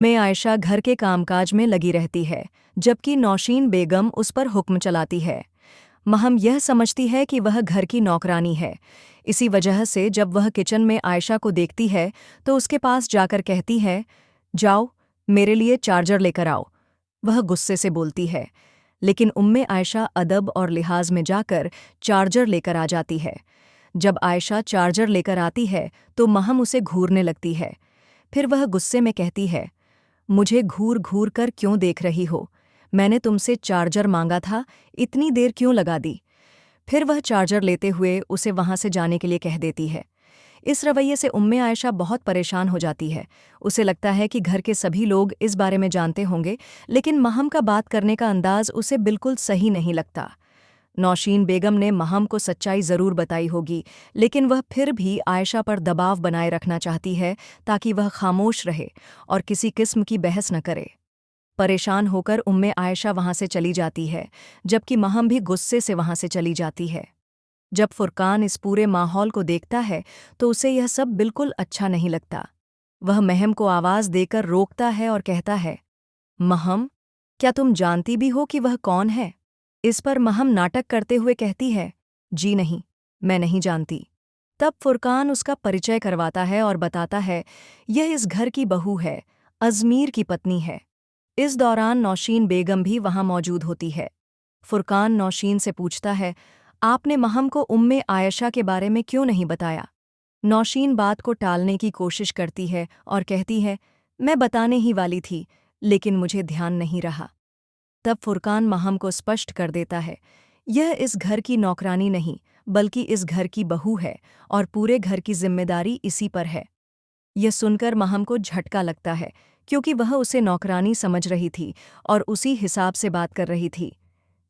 में आयशा घर के कामकाज में लगी रहती है, जबकि नौशीन बेगम उस पर हुक्म चलाती है। महम यह समझती है कि वह घर की नौकरानी है। इसी वजह से जब वह किचन में आयशा को देखती है तो उसके पास जाकर कहती है, जाओ, मेरे लिए चार्जर लेकर आओ। वह गुस्से से बोलती है, लेकिन उम्मे आयशा अदब और लिहाज में जाकर चार्जर लेकर आ जाती है। जब आयशा चार्जर लेकर आती है तो महम उसे घूरने लगती है। फिर वह गुस्से में कहती है, मुझे घूर घूर कर क्यों देख रही हो? मैंने तुमसे चार्जर मांगा था, इतनी देर क्यों लगा दी? फिर वह चार्जर लेते हुए उसे वहां से जाने के लिए कह देती है। इस रवैये से उम्मे आयशा बहुत परेशान हो जाती है। उसे लगता है कि घर के सभी लोग इस बारे में जानते होंगे, लेकिन महम का बात करने का अंदाज उसे बिल्कुल सही नहीं लगता। नौशीन बेगम ने महम को सच्चाई जरूर बताई होगी, लेकिन वह फिर भी आयशा पर दबाव बनाए रखना चाहती है ताकि वह खामोश रहे और किसी किस्म की बहस न करे। परेशान होकर उम्मे आयशा वहां से चली जाती है, जबकि महम भी गुस्से से वहां से चली जाती है। जब फुरकान इस पूरे माहौल को देखता है तो उसे यह सब बिल्कुल अच्छा नहीं लगता। वह महम को आवाज देकर रोकता है और कहता है, महम, क्या तुम जानती भी हो कि वह कौन है? इस पर महम नाटक करते हुए कहती है, जी नहीं, मैं नहीं जानती। तब फुरकान उसका परिचय करवाता है और बताता है, यह इस घर की बहू है, अजमीर की पत्नी है। इस दौरान नौशीन बेगम भी वहां मौजूद होती है। फुरकान नौशीन से पूछता है, आपने महम को उम्मे आयशा के बारे में क्यों नहीं बताया? नौशीन बात को टालने की कोशिश करती है और कहती है, मैं बताने ही वाली थी, लेकिन मुझे ध्यान नहीं रहा। तब फुरकान महम को स्पष्ट कर देता है, यह इस घर की नौकरानी नहीं, बल्कि इस घर की बहू है और पूरे घर की जिम्मेदारी इसी पर है। यह सुनकर महम को झटका लगता है, क्योंकि वह उसे नौकरानी समझ रही थी और उसी हिसाब से बात कर रही थी।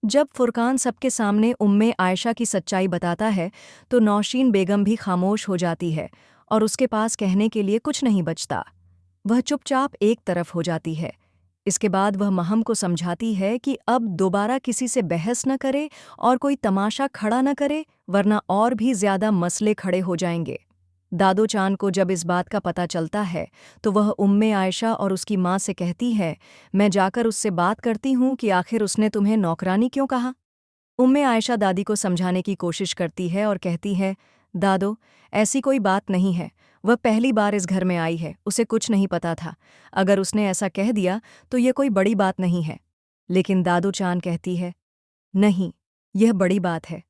जब फुरकान सबके सामने उम्मे आयशा की सच्चाई बताता है तो नौशीन बेगम भी खामोश हो जाती है और उसके पास कहने के लिए कुछ नहीं बचता। वह चुपचाप एक तरफ हो जाती है। इसके बाद वह महम को समझाती है कि अब दोबारा किसी से बहस न करे और कोई तमाशा खड़ा न करे, वरना और भी ज्यादा मसले खड़े हो जाएंगे। दादो चान को जब इस बात का पता चलता है तो वह उम्मे आयशा और उसकी माँ से कहती है, मैं जाकर उससे बात करती हूँ कि आखिर उसने तुम्हें नौकरानी क्यों कहा। उम्मे आयशा दादी को समझाने की कोशिश करती है और कहती है, दादो, ऐसी कोई बात नहीं है। वह पहली बार इस घर में आई है, उसे कुछ नहीं पता था। अगर उसने ऐसा कह दिया तो ये कोई बड़ी बात नहीं है। लेकिन दादो चान कहती है, नहीं, यह बड़ी बात है।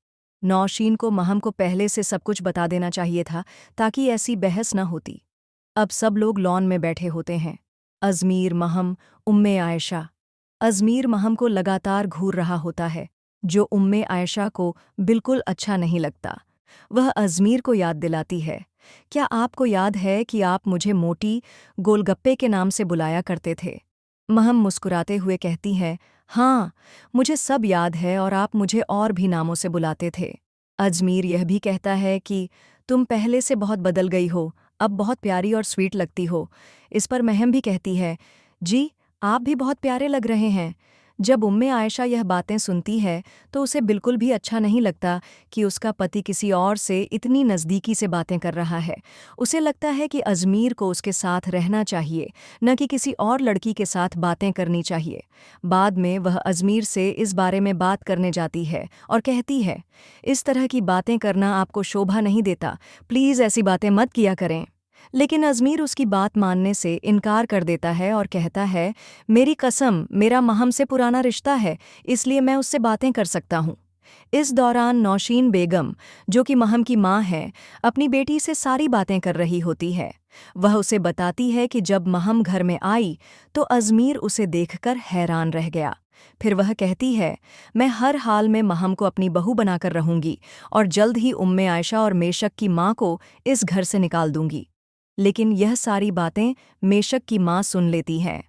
नौशीन को महम को पहले से सब कुछ बता देना चाहिए था ताकि ऐसी बहस न होती। अब सब लोग लॉन में बैठे होते हैं, अजमीर, महम, उम्मे आयशा। अजमीर महम को लगातार घूर रहा होता है, जो उम्मे आयशा को बिल्कुल अच्छा नहीं लगता। वह अजमीर को याद दिलाती है, क्या आपको याद है कि आप मुझे मोटी गोलगप्पे के नाम से बुलाया करते थे? महम मुस्कुराते हुए कहती है, हाँ, मुझे सब याद है और आप मुझे और भी नामों से बुलाते थे। अजमीर यह भी कहता है कि तुम पहले से बहुत बदल गई हो, अब बहुत प्यारी और स्वीट लगती हो। इस पर महम भी कहती है, जी, आप भी बहुत प्यारे लग रहे हैं। जब उम्मे आयशा यह बातें सुनती है तो उसे बिल्कुल भी अच्छा नहीं लगता कि उसका पति किसी और से इतनी नज़दीकी से बातें कर रहा है। उसे लगता है कि अजमीर को उसके साथ रहना चाहिए, न कि किसी और लड़की के साथ बातें करनी चाहिए। बाद में वह अजमीर से इस बारे में बात करने जाती है और कहती है, इस तरह की बातें करना आपको शोभा नहीं देता, प्लीज़ ऐसी बातें मत किया करें। लेकिन अजमीर उसकी बात मानने से इनकार कर देता है और कहता है, मेरी कसम, मेरा महम से पुराना रिश्ता है, इसलिए मैं उससे बातें कर सकता हूँ। इस दौरान नौशीन बेगम, जो कि महम की माँ है, अपनी बेटी से सारी बातें कर रही होती है। वह उसे बताती है कि जब महम घर में आई तो अजमीर उसे देखकर हैरान रह गया। फिर वह कहती है, मैं हर हाल में महम को अपनी बहू बनाकर रहूंगी और जल्द ही उम्मे आयशा और मेशक की माँ को इस घर से निकाल दूंगी। लेकिन यह सारी बातें मेशक की माँ सुन लेती हैं।